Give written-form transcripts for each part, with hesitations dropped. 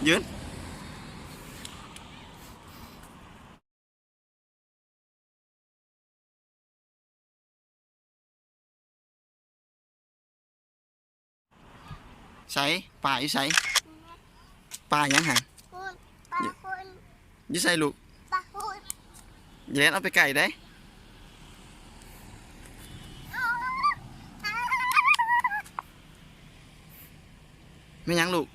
ยืนใส่ป่าอยู่ใส่ป่ายังหันอยู่ใส่ลูกอย่าเล่นเอาไปไก่ได้ไม่ยังลูก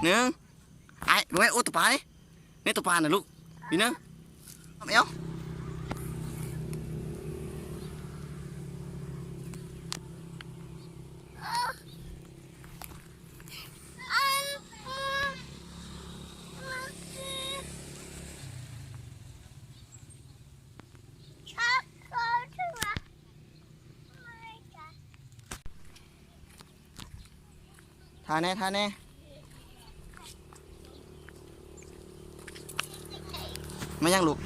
เนื้อไอ้รู้ไหมโอ้ตัวปลาเนี่ยนี่ตัวปลาน่ะลูกพี่เนื้อเอาเอวทาแน่ทาแน่ไม่ยังลูก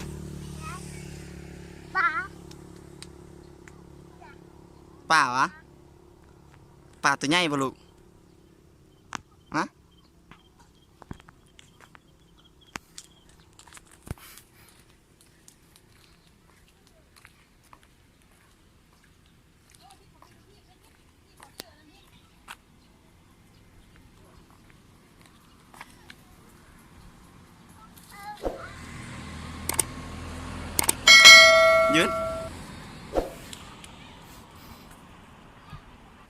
ป่าวะป่าตัวใหญ่บ่ลูกฮะยืน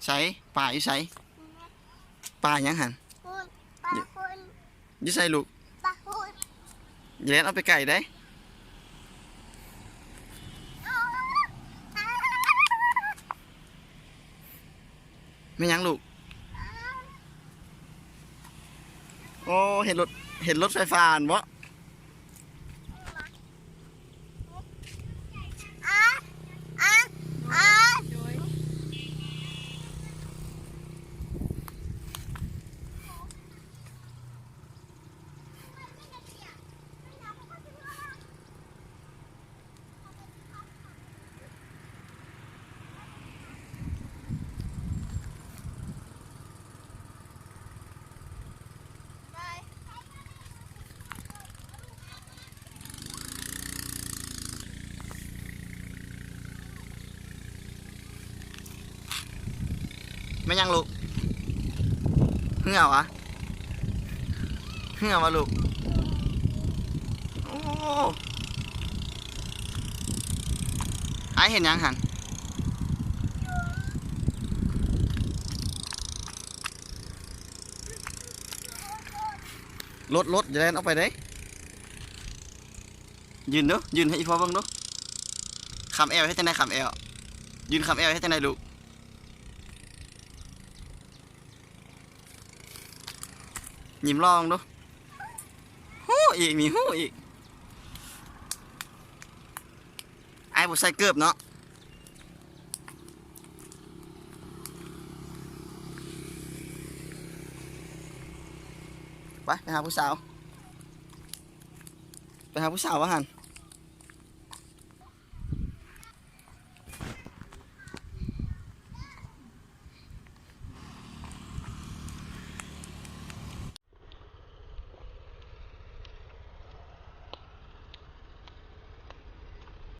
ใส่ป่าอยู่ใส่ป่ายังหันอยู่ใส่ลูกอย่าเล่นเอาไปไก่ได้ไม่ยังลูกโอ้เห็นรถไฟฟ้าบ่ไม่ยังลูกเหื่อวะเหื่อวะลูกโอ้ไอเห็นยังหันรถอย่าเล่นเอาไปได้ยืนเนาะยืนให้อีพ่อเบิ่งเนาะคำแอลให้จังได๋คำแอลยืนคำแอลให้จังได๋ลูกยิ้มลองดูฮู้อีกมีฮู้อีกไอ้บุใส่เกือบเนาะไปหาผู้สาววะหัน